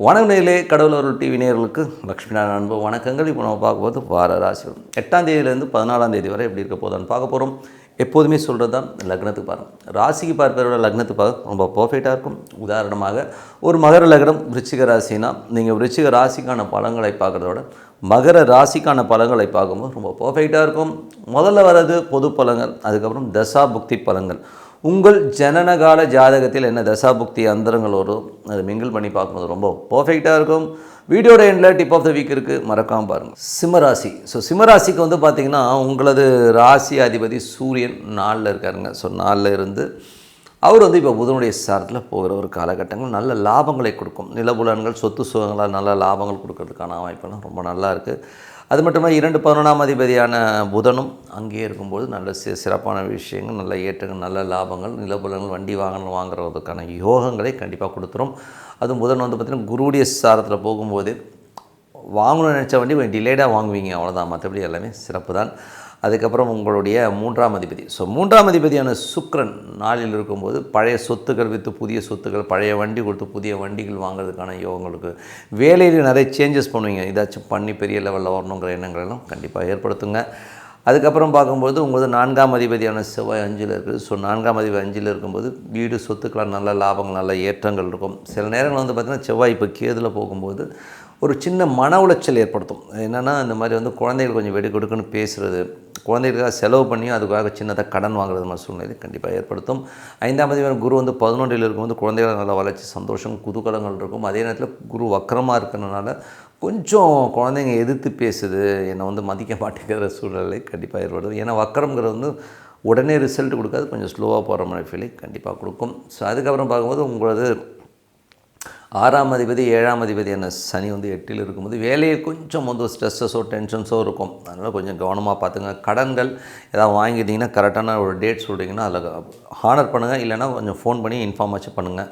வணக்கம் நேயர்களே, கடவுள் அருள் டிவி நேயர்களுக்கு லக்ஷ்மி நாராயண அன்பு வணக்கங்கள். இப்போ நம்ம பார்க்கும்போது வார ராசிகள் 8ஆம் தேதியிலேருந்து 14ஆம் தேதி வரை எப்படி இருக்க போதான்னு பார்க்க போகிறோம். எப்போதுமே சொல்கிறது தான் லக்னத்துக்கு பாருங்கள். ராசிக்கு பார்ப்பதோட லக்னத்துக்கு பார்க்க ரொம்ப பர்ஃபெக்டாக இருக்கும். உதாரணமாக ஒரு மகர லக்னம் விருச்சிக ராசினா நீங்கள் விருச்சிக ராசிக்கான பலன்களை பார்க்குறதோட மகர ராசிக்கான பலன்களை பார்க்கும்போது ரொம்ப பர்ஃபெக்டாக இருக்கும். முதல்ல வர்றது பொது பலன்கள், அதுக்கப்புறம் தசா புக்தி பலன்கள். உங்கள் ஜனனகால ஜாதகத்தில் என்ன தசாபுக்தி அந்தரங்கள் வரும் அதை மிங்கிள் பண்ணி பார்க்கும்போது ரொம்ப பர்ஃபெக்டாக இருக்கும். வீடியோட எண்டில் டிப் ஆஃப் த வீக் இருக்குது, மறக்காமல் பாருங்கள். சிம்மராசி. சிம்மராசிக்கு வந்து பார்த்திங்கன்னா உங்களது ராசி அதிபதி சூரியன் 4ல் இருக்காருங்க. 4ல் இருந்து அவர் வந்து இப்போ புதனுடைய சாரத்தில் போகிற ஒரு காலகட்டங்கள் நல்ல லாபங்களை கொடுக்கும். நிலபுலன்கள் சொத்து சுகங்களால் நல்ல லாபங்கள் கொடுக்கறதுக்கான வாய்ப்பெல்லாம் ரொம்ப நல்லா இருக்குது. அது மட்டும் இல்லாமல் 2 அதிபதியான புதனும் அங்கேயே இருக்கும்போது நல்ல சிறப்பான விஷயங்கள், நல்ல ஏற்றங்கள், நல்ல லாபங்கள், நிலபுலங்கள், வண்டி வாகனம் வாங்குறதுக்கான யோகங்களை கண்டிப்பாக கொடுத்துரும். அதுவும் புதன் வந்து பார்த்திங்கன்னா குருவுடைய சாரத்தில் போகும்போது வாங்கணும்னு நினச்ச வண்டி கொஞ்சம் டிலேடாக வாங்குவீங்க, அவ்வளோதான். மற்றபடி எல்லாமே சிறப்பு தான். அதுக்கப்புறம் உங்களுடைய 3ஆம் அதிபதி. 3ஆம் அதிபதியான சுக்கிரன் 4ல் இருக்கும்போது பழைய சொத்துக்கள் விற்று புதிய சொத்துக்கள், பழைய வண்டி கொடுத்து புதிய வண்டிகள் வாங்குறதுக்கான யோகங்களுக்கு, வேலையில் நிறைய சேஞ்சஸ் பண்ணுவீங்க. ஏதாச்சும் பண்ணி பெரிய லெவலில் வரணுங்கிற எண்ணங்களெல்லாம் கண்டிப்பாக ஏற்படுத்துங்க. அதுக்கப்புறம் பார்க்கும்போது உங்களுக்கு 4ஆம் அதிபதியான செவ்வாய் 5ல் இருக்குது. 4ஆம் அதிபதி 5ல் இருக்கும்போது வீடு சொத்துக்களால் நல்ல லாபங்கள், நல்ல ஏற்றங்கள் இருக்கும். சில நேரங்கள் வந்து பார்த்திங்கன்னா செவ்வாய் இப்போ கேதில் போகும்போது ஒரு சின்ன மன உளைச்சல் ஏற்படுத்தும். என்னென்னா இந்த மாதிரி வந்து குழந்தைகள் கொஞ்சம் வெடி கொடுக்குன்னு பேசுகிறது, குழந்தைகளுக்காக செலவு பண்ணியும் அதுக்காக சின்னதாக கடன் வாங்குறது மாதிரி சூழ்நிலை கண்டிப்பாக ஏற்படுத்தும். 5ஆம் அதிபதியான குரு வந்து 11ல் இருக்கும்போது குழந்தைகள் நல்ல வளர்ச்சி, சந்தோஷம், குதூகலங்கள் இருக்கும். அதே நேரத்தில் குரு வக்கரமாக இருக்கிறதுனால கொஞ்சம் குழந்தைங்க எதிர்த்து பேசுது, என்னை வந்து மதிக்க மாட்டேங்கிற சூழ்நிலை கண்டிப்பாக ஏற்படுது. ஏன்னா வக்கரங்கிறது வந்து உடனே ரிசல்ட் கொடுக்காது, கொஞ்சம் ஸ்லோவாக போகிற மாதிரி ஃபீலிங் கண்டிப்பாக கொடுக்கும். அதுக்கப்புறம் பார்க்கும்போது உங்களது 6ஆம் அதிபதி 7ஆம் அதிபதியான சனி வந்து 8ல் இருக்கும்போது வேலையை கொஞ்சம் வந்து ஸ்ட்ரெஸ்ஸஸோ டென்ஷன்ஸோ இருக்கும். அதனால் கொஞ்சம் கவனமாக பார்த்துங்க. கடன்கள் ஏதாவது வாங்கிட்டீங்கன்னா கரெக்டான ஒரு டேட் சொல்லிட்டிங்கன்னா அதில் ஹானர் பண்ணுங்கள், இல்லைனா கொஞ்சம் ஃபோன் பண்ணி இன்ஃபார்ம் வச்சு பண்ணுங்கள்.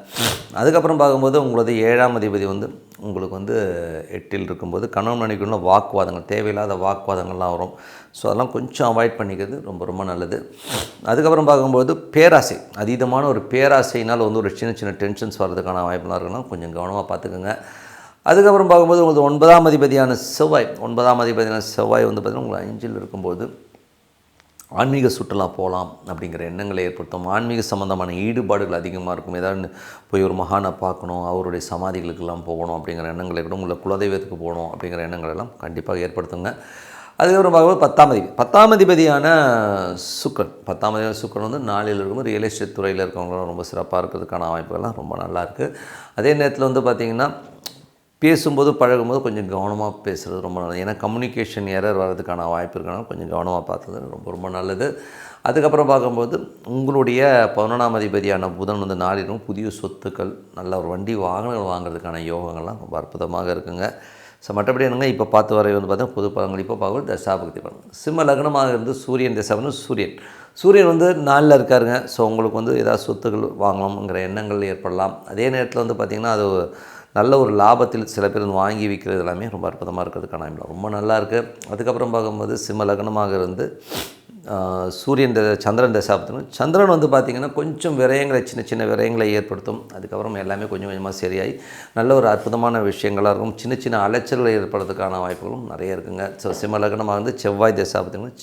அதுக்கப்புறம் பார்க்கும்போது உங்களது 7ஆம் அதிபதி வந்து உங்களுக்கு வந்து 8ல் இருக்கும்போது கணவன் மனைவிக்குள்ள வாக்குவாதங்கள், தேவையில்லாத வாக்குவாதங்கள்லாம் வரும். அதெல்லாம் கொஞ்சம் அவாய்ட் பண்ணிக்கிறது ரொம்ப ரொம்ப நல்லது. அதுக்கப்புறம் பார்க்கும்போது பேராசை, அதீதமான ஒரு பேராசையினால் வந்து ஒரு சின்ன சின்ன டென்ஷன்ஸ் வர்றதுக்கான வாய்ப்புலாம் இருக்குன்னா கொஞ்சம் கவனமாக பார்த்துக்குங்க. அதுக்கப்புறம் பார்க்கும்போது உங்களுக்கு 9ஆம் அதிபதியான செவ்வாய் வந்து பார்த்திங்கன்னா உங்களுக்கு 5ல் இருக்கும்போது ஆன்மீக சுற்றுலா போகலாம் அப்படிங்கிற எண்ணங்களை ஏற்படுத்தும். ஆன்மீக சம்மந்தமான ஈடுபாடுகள் அதிகமாக இருக்கும். ஏதாவது போய் ஒரு மகானை பார்க்கணும், அவருடைய சமாதிகளுக்கெல்லாம் போகணும் அப்படிங்கிற எண்ணங்களை கூட, உங்களை குலதெய்வத்துக்கு போகணும் அப்படிங்கிற எண்ணங்கள் எல்லாம் கண்டிப்பாக ஏற்படுத்துங்க. அதுக்கப்புறம் பார்க்கும்போது 10ஆம் அதிபதியான சுக்கிரன் வந்து 4ல் இருக்கும்போது ரியல் எஸ்டேட் துறையில் இருக்கவங்களாம் ரொம்ப சிறப்பாக இருக்கிறதுக்கான வாய்ப்புகள்லாம் ரொம்ப நல்லாயிருக்கு. அதே நேரத்தில் வந்து பார்த்திங்கன்னா பேசும்போது பழகும்போது கொஞ்சம் கவனமாக பேசுகிறது ரொம்ப நல்லது. ஏன்னா கம்யூனிகேஷன் எரர் வர்றதுக்கான வாய்ப்பு இருக்கனால கொஞ்சம் கவனமாக பார்த்தது ரொம்ப ரொம்ப நல்லது. அதுக்கப்புறம் பார்க்கும்போது உங்களுடைய 11ஆம் அதிபதியான புதன் வந்து 4லும் புதிய சொத்துக்கள், நல்ல ஒரு வண்டி வாகனங்கள் வாங்குறதுக்கான யோகங்கள்லாம் ரொம்ப அற்புதமாக இருக்குங்க. மற்றபடி என்னங்க இப்போ பார்த்து வரை வந்து பார்த்தீங்கன்னா பொது பலன்கள் இப்போ பார்க்கும்போது தசாபக்தி பலன். சிம்ம லக்னமாக இருந்து சூரியன் தசாபனம் சூரியன் வந்து 4ல் இருக்காருங்க. உங்களுக்கு வந்து ஏதாவது சொத்துக்கள் வாங்கணுங்கிற எண்ணங்கள் ஏற்படலாம். அதே நேரத்தில் வந்து பார்த்திங்கன்னா அது நல்ல ஒரு லாபத்தில் சில பேர் வந்து வாங்கி விற்கிறது எல்லாமே ரொம்ப அற்புதமாக இருக்கிறதுக்கான ரொம்ப நல்லா இருக்குது. அதுக்கப்புறம் பார்க்கும்போது சிம்ம லக்னமாக இருந்து சந்திரன் தசாபத்தினும் சந்திரன் வந்து பார்த்திங்கன்னா கொஞ்சம் விரயங்களை, சின்ன சின்ன விரயங்களை ஏற்படுத்தும். அதுக்கப்புறம் எல்லாமே கொஞ்சம் கொஞ்சமாக சரியாகி நல்ல ஒரு அற்புதமான விஷயங்களாக இருக்கும். சின்ன சின்ன அலைச்சல்களை ஏற்படுறதுக்கான வாய்ப்புகளும் நிறைய இருக்குங்க. சிம்ம லக்னமாக வந்து செவ்வாய் தசாபத்தினும்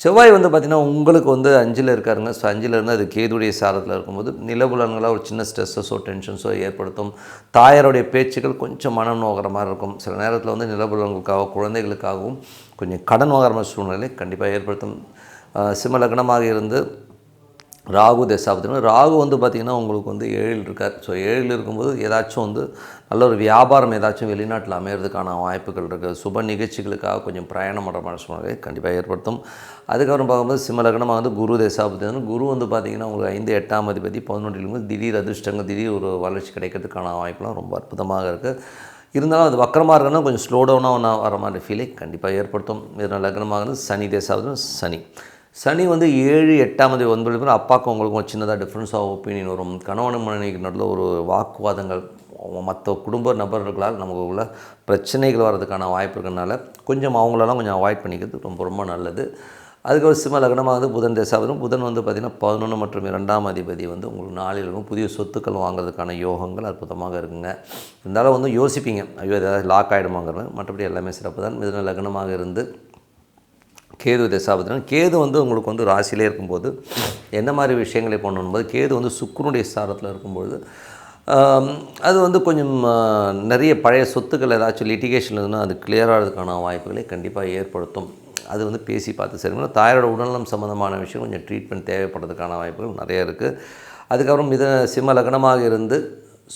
செவ்வாய் வந்து பார்த்திங்கன்னா உங்களுக்கு வந்து 5ல் இருக்காருங்க. 5ல் இருந்து அது கேதுடைய சாரத்தில் இருக்கும்போது நிலபுலன்களாக ஒரு சின்ன ஸ்ட்ரெஸ்ஸஸோ டென்ஷன்ஸோ ஏற்படுத்தும். தாயாருடைய பேச்சுக்கள் கொஞ்சம் மனம் நோக்கிற மாதிரி இருக்கும். சில நேரத்தில் வந்து நிலபுலன்களுக்காகவும் குழந்தைகளுக்காகவும் கொஞ்சம் கடன் வாங்குற மாதிரி சூழ்நிலை கண்டிப்பாக ஏற்படுத்தும். சிம்ம லக்னமாக இருந்து ராகு தசாபத்தினா ராகு வந்து பார்த்திங்கன்னா உங்களுக்கு வந்து 7ல் இருக்கார். 7ல் இருக்கும்போது ஏதாச்சும் வந்து நல்ல ஒரு வியாபாரம் ஏதாச்சும் வெளிநாட்டில் அமைகிறதுக்கான வாய்ப்புகள் இருக்குது. சுப நிகழ்ச்சிகளுக்காக கொஞ்சம் பிரயாணம் பண்ணுற மாதிரி சூழ்நிலை கண்டிப்பாக ஏற்படுத்தும். அதுக்கப்புறம் பார்க்கும்போது சிம்ம லக்னமாக வந்து குரு தசாபத்தினா குரு வந்து பார்த்திங்கன்னா உங்களுக்கு 5, 8ஆம் அதிபதி 11ல் திடீர் அதிர்ஷ்டங்கள், திடீர் ஒரு வளர்ச்சி கிடைக்கிறதுக்கான வாய்ப்புலாம் ரொம்ப அற்புதமாக இருக்குது. இருந்தாலும் அது வக்கரமாக இருக்குன்னா கொஞ்சம் ஸ்லோ டவுனாக வர மாதிரி ஃபீலிங் கண்டிப்பாக ஏற்படுத்தும். இதனால் லக்னமாக வந்து சனி தசாபத்தினா சனி வந்து 7, 8ஆம் அதிபதி 9 அப்பாவுக்கு உங்களுக்கும் சின்னதாக டிஃப்ரென்ஸ் ஆஃப் ஒப்பீனியன் வரும். கணவன் மனைவிக்கு நடுவில் ஒரு வாக்குவாதங்கள், மற்ற குடும்ப நபர்களால் நமக்கு உள்ள பிரச்சனைகள் வர்றதுக்கான வாய்ப்பு இருக்கிறதுனால கொஞ்சம் அவங்களெல்லாம் கொஞ்சம் அவாய்ட் பண்ணிக்கிறது ரொம்ப ரொம்ப நல்லது. அதுக்கப்புறம் சிம்ம லக்னமாக வந்து புதன் தசாபதியும். புதன் வந்து பார்த்திங்கன்னா 11 மற்றும் 2ஆம் அதிபதி வந்து உங்களுக்கு 4ல் இருக்கும். புதிய சொத்துக்கள் வாங்குறதுக்கான யோகங்கள் அற்புதமாக இருக்குங்க. இருந்தாலும் வந்து யோசிப்பீங்க, ஐயோ ஏதாவது லாக் ஆகிடுமாங்கிறது. மற்றபடி எல்லாமே சிறப்பு தான். மிதுன லக்னமாக இருந்து கேது தசாபதினா, கேது வந்து உங்களுக்கு வந்து ராசியிலே இருக்கும்போது என்ன மாதிரி விஷயங்களை பண்ணணும்போது, கேது வந்து சுக்கிரனுடைய ஸ்தானத்தில் இருக்கும்பொழுது அது வந்து கொஞ்சம் நிறைய பழைய சொத்துக்கள் ஏதாச்சும் லிட்டிகேஷன் இருந்ததுன்னா அது கிளியர் ஆகிறதுக்கான வாய்ப்புகளை கண்டிப்பாக ஏற்படுத்தும். அது வந்து பேசி பார்த்து சரி பண்ணணும். தாயோட உடல்நலம் சம்மந்தமான விஷயம் கொஞ்சம் ட்ரீட்மெண்ட் தேவைப்படுறதுக்கான வாய்ப்புகள் நிறைய இருக்குது. அதுக்கப்புறம் சிம்ம லக்னமாக இருந்து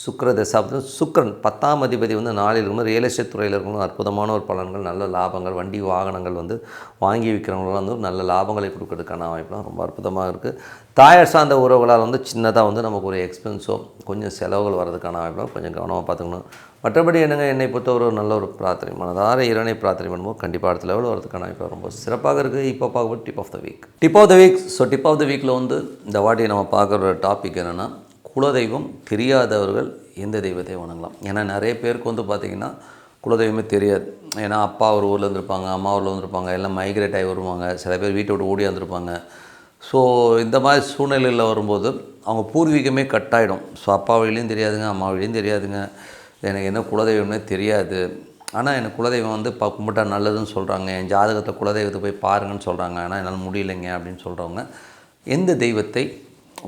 சுக்கிர தசாப்தம். சுக்கிரன் 10ஆம் அதிபதி வந்து 4ல் இருக்கும்போது ரியல் எஸ்டேட் துறையில் இருக்கணும் அற்புதமான ஒரு பலன்கள், நல்ல லாபங்கள், வண்டி வாகனங்கள் வந்து வாங்கி விற்கிறவங்களாம் வந்து நல்ல லாபங்களை கொடுக்கறதுக்கான வாய்ப்புலாம் ரொம்ப அற்புதமாக இருக்குது. தாயார் சார்ந்த உறவுகளால் வந்து சின்னதாக வந்து நமக்கு ஒரு எக்ஸ்பென்ஸோ கொஞ்சம் செலவுகள் வர்றதுக்கான வாய்ப்புலாம் கொஞ்சம் கவனமாக பார்த்துக்கணும். மற்றபடி என்னங்க, என்னை பொறுத்த ஒரு நல்ல ஒரு பிரார்த்தனை, மனதார இறைவனை பிரார்த்தனை பண்ணும்போது கண்டிப்பாக அடுத்த லெவலில் வரதுக்கான வாய்ப்பு ரொம்ப சிறப்பாக இருக்குது. இப்போ பார்க்கும்போது tip of the week. Tip of the வீக்கில் வந்து இந்த வாட்டி நம்ம பார்க்குற டாபிக் என்னென்னா, குலதெய்வம் தெரியாதவர்கள் எந்த தெய்வத்தை வணங்கலாம். ஏன்னா நிறைய பேருக்கு வந்து பார்த்திங்கன்னா குலதெய்வமே தெரியாது. ஏன்னா அப்பா ஒரு ஊரில் இருந்திருப்பாங்க, அம்மா ஊரில் வந்துருப்பாங்க, எல்லாம் மைக்ரேட் ஆகி வருவாங்க, சில பேர் வீட்டை விட்டு ஓடி வந்திருப்பாங்க. ஸோ இந்த மாதிரி சூழ்நிலையில் வரும்போது அவங்க பூர்வீகமே கட்டாயிடும். ஸோ அப்பா வழியிலையும் தெரியாதுங்க, அம்மா வழியும் தெரியாதுங்க, எனக்கு என்ன குலதெய்வம்னே தெரியாது. ஆனால் எனக்கு குலதெய்வம் வந்து கும்பிட்டா நல்லதுன்னு சொல்கிறாங்க, என் ஜாதகத்தை குலதெய்வத்தை போய் பாருங்கன்னு சொல்கிறாங்க, ஆனால் என்னால் முடியலைங்க அப்படின்னு சொல்கிறவங்க எந்த தெய்வத்தை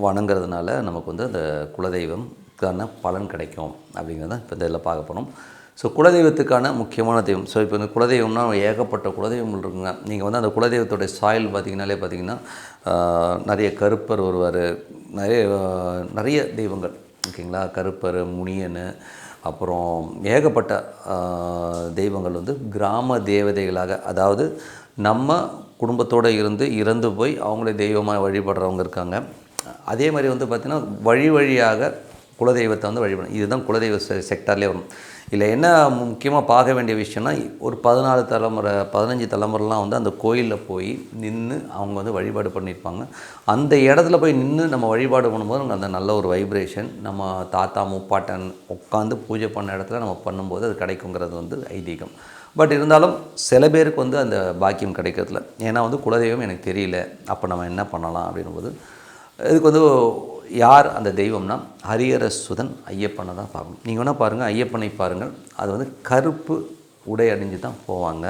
வணங்குறதுனால நமக்கு வந்து அந்த குலதெய்வம்க்கான பலன் கிடைக்கும் அப்படிங்கிறத இப்போ இதில் பார்க்க போகிறோம். ஸோ குலதெய்வத்துக்கான முக்கியமான தெய்வம். ஸோ இப்போ இந்த குலதெய்வம்னா ஏகப்பட்ட குலதெய்வங்கள் இருக்குங்க. நீங்கள் வந்து அந்த குலதெய்வத்தோடைய சாயில் பார்த்திங்கன்னா நிறைய கருப்பர் வருவார், நிறைய தெய்வங்கள் ஓகேங்களா. கருப்பர், முனியன், அப்புறம் ஏகப்பட்ட தெய்வங்கள் வந்து கிராம தேவதைகளாக, அதாவது நம்ம குடும்பத்தோடு இருந்து இறந்து போய் அவங்களே தெய்வமாக வழிபடுறவங்க இருக்காங்க. அதே மாதிரி வந்து பார்த்திங்கன்னா வழியாக குலதெய்வத்தை வந்து வழிபடணும். இதுதான் குலதெய்வ செக்டார்லேயே வரும். இல்லை என்ன முக்கியமாக பார்க்க வேண்டிய விஷயம்னா, ஒரு 14 தலைமுறை 15 தலைமுறைலாம் வந்து அந்த கோயிலில் போய் நின்று அவங்க வந்து வழிபாடு பண்ணியிருப்பாங்க. அந்த இடத்துல போய் நின்று நம்ம வழிபாடு பண்ணும்போது அந்த நல்ல ஒரு வைப்ரேஷன் நம்ம தாத்தா முப்பாட்டன் உட்காந்து பூஜை பண்ண இடத்துல நம்ம பண்ணும்போது அது கிடைக்குங்கிறது வந்து ஐதீகம். பட் இருந்தாலும் சில பேருக்கு வந்து அந்த பாக்கியம் கிடைக்கிறதில்ல. ஏன்னா வந்து குலதெய்வம் எனக்கு தெரியல, அப்போ நம்ம என்ன பண்ணலாம் அப்படின்போது இதுக்கு வந்து யார் அந்த தெய்வம்னா ஹரிஹர சுதன் ஐயப்பனை தான் பார்க்கணும். நீங்கள் வேணால் பாருங்கள், ஐயப்பனை பாருங்கள், அது வந்து கருப்பு உடை அணிஞ்சு தான் போவாங்க.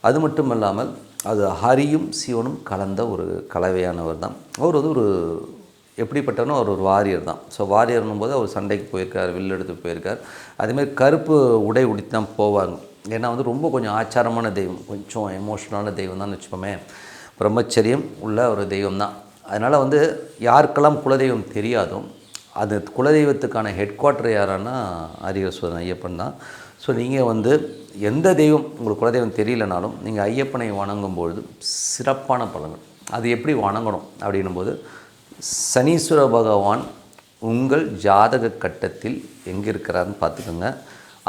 அது மட்டும் இல்லாமல் அது ஹரியும் சிவனும் கலந்த ஒரு கலவையானவர் தான். அவர் வந்து ஒரு எப்படிப்பட்டவனோ அவர் ஒரு வாரியர் தான். ஸோ வாரியர்னும் போது அவர் சண்டைக்கு போயிருக்கார், வில் எடுத்து போயிருக்கார். அதேமாதிரி கருப்பு உடை உடுத்தி தான் போவாங்க. ஏன்னா வந்து ரொம்ப கொஞ்சம் ஆச்சாரமான தெய்வம், கொஞ்சம் எமோஷ்னலான தெய்வம் தான் வச்சுப்போமே. பிரம்மச்சரியம் உள்ள ஒரு தெய்வம் தான். அதனால் வந்து யாருக்கெல்லாம் குலதெய்வம் தெரியாதோ அது குலதெய்வத்துக்கான ஹெட் குவார்ட்டர் யாரானா ஹரிஹர சுதன் ஐயப்பன் தான். ஸோ நீங்கள் வந்து எந்த தெய்வம் உங்களுக்கு குலதெய்வம் தெரியலனாலும் நீங்கள் ஐயப்பனை வணங்கும்பொழுது சிறப்பான பலன்கள். அது எப்படி வணங்கணும் அப்படின்னும்போது, சனீஸ்வர பகவான் உங்கள் ஜாதக கட்டத்தில் எங்கே இருக்கிறாருன்னு பார்த்துக்கோங்க.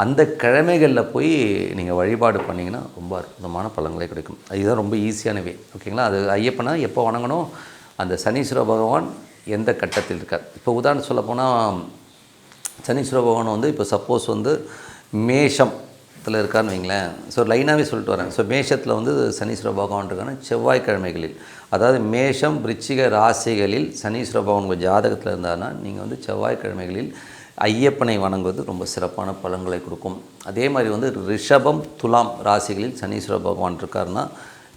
அந்த கிழமைகளில் போய் நீங்கள் வழிபாடு பண்ணிங்கன்னா ரொம்ப அற்புதமான பலன்களே கிடைக்கும். அதுதான் ரொம்ப ஈஸியான வே ஓகேங்களா. அது ஐயப்பனை எப்போ வணங்கணும், அந்த சனீஸ்வர பகவான் எந்த கட்டத்தில் இருக்கார். இப்போ உதாரணம் சொல்லப்போனால் சனீஸ்வர பகவான் வந்து இப்போ சப்போஸ் வந்து மேஷத்தில் இருக்கான்னு வைங்களேன். ஸோ லைனாகவே சொல்லிட்டு வரேன். ஸோ மேஷத்தில் வந்து சனீஸ்வர பகவான் இருக்கான செவ்வாய்க்கிழமைகளில், அதாவது மேஷம் விருச்சிக ராசிகளில் சனீஸ்வர பகவான் உங்கள் ஜாதகத்தில் இருந்தார்னா நீங்கள் வந்து செவ்வாய்க்கிழமைகளில் ஐயப்பனை வணங்குவது ரொம்ப சிறப்பான பலன்களை கொடுக்கும். அதே மாதிரி வந்து ரிஷபம் துலாம் ராசிகளில் சனீஸ்வர பகவான் இருக்காருன்னா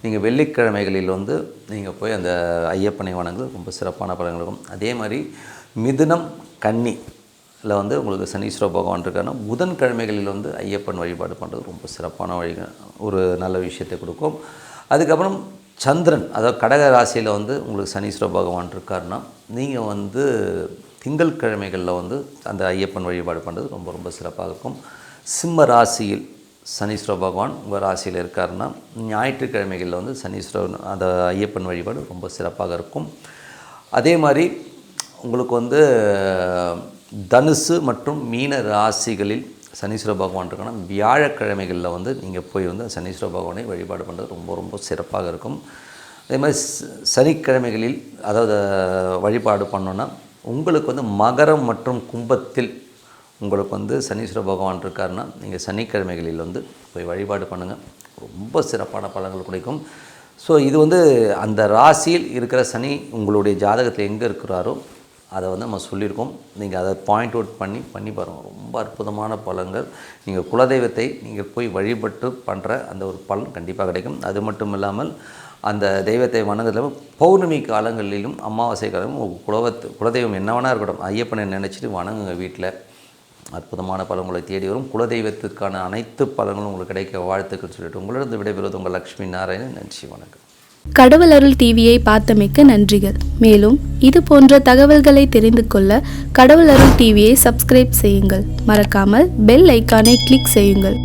நீங்கள் வெள்ளிக்கிழமைகளில் வந்து நீங்கள் போய் அந்த ஐயப்பனை வணங்குவது ரொம்ப சிறப்பான பலன்கள் இருக்கும். அதே மாதிரி மிதுனம் கன்னியில் வந்து உங்களுக்கு சனீஸ்வர பகவான் இருக்காருன்னா புதன்கிழமைகளில் வந்து ஐயப்பன் வழிபாடு பண்ணுறது ரொம்ப சிறப்பான ஒரு நல்ல விஷயத்தை கொடுக்கும். அதுக்கப்புறம் சந்திரன், அதாவது கடக ராசியில் வந்து உங்களுக்கு சனீஸ்வர பகவான் இருக்காருன்னா நீங்கள் வந்து திங்கள் கிழமைகளில் வந்து அந்த ஐயப்பன் வழிபாடு பண்ணுறது ரொம்ப ரொம்ப சிறப்பாக இருக்கும். சிம்ம ராசியில் சனீஸ்வர பகவான் உங்கள் ராசியில் இருக்காருன்னா ஞாயிற்றுக்கிழமைகளில் வந்து சனீஸ்வரன் அந்த ஐயப்பன் வழிபாடு ரொம்ப சிறப்பாக இருக்கும். அதே மாதிரி உங்களுக்கு வந்து தனுசு மற்றும் மீன ராசிகளில் சனீஸ்வர பகவான் இருக்கான்னா வியாழக்கிழமைகளில் வந்து நீங்கள் போய் வந்து சனீஸ்வர பகவானை வழிபாடு பண்ணுறது ரொம்ப ரொம்ப சிறப்பாக இருக்கும். அதே மாதிரி சனிக்கிழமைகளில் அதாவது வழிபாடு பண்ணோன்னா உங்களுக்கு வந்து மகரம் மற்றும் கும்பத்தில் உங்களுக்கு வந்து சனீஸ்வர பகவான் இருக்காருன்னா நீங்கள் சனிக்கிழமைகளில் வந்து போய் வழிபாடு பண்ணுங்கள், ரொம்ப சிறப்பான பலன்கள் கிடைக்கும். ஸோ இது வந்து அந்த ராசியில் இருக்கிற சனி உங்களுடைய ஜாதகத்தில் எங்கே இருக்கிறாரோ அதை வந்து நம்ம சொல்லியிருக்கோம். நீங்கள் அதை பாயிண்ட் அவுட் பண்ணி பாருங்கள். ரொம்ப அற்புதமான பலன்கள். நீங்கள் குலதெய்வத்தை நீங்கள் போய் வழிபட்டு பண்ணுற அந்த ஒரு பலன் கண்டிப்பாக கிடைக்கும். அது மட்டும் இல்லாமல் அந்த தெய்வத்தை வணங்குறதுல பௌர்ணமி காலங்களிலும் அமாவாசை காலமும் குலதெய்வம் என்ன வேணா இருக்கட்டும், ஐயப்பனை நினச்சிட்டு வணங்குங்க வீட்டில். அற்புதமான பலன்களை தேடி வரும். குலதெய்வத்திற்கான அனைத்து பலன்களும் உங்களுக்கு கிடைக்க வாழ்த்துக்கள் சொல்லிட்டு உங்களிடம் விடைபெறுவது உங்கள் லக்ஷ்மி நாராயணன். நன்றி, வணக்கம். கடவுள் அருள் டிவியை பார்த்தமைக்கு நன்றிகள். மேலும் இது போன்ற தகவல்களை தெரிந்து கொள்ள கடவுள் அருள் டிவியை சப்ஸ்கிரைப் செய்யுங்கள். மறக்காமல் பெல் ஐக்கானை கிளிக் செய்யுங்கள்.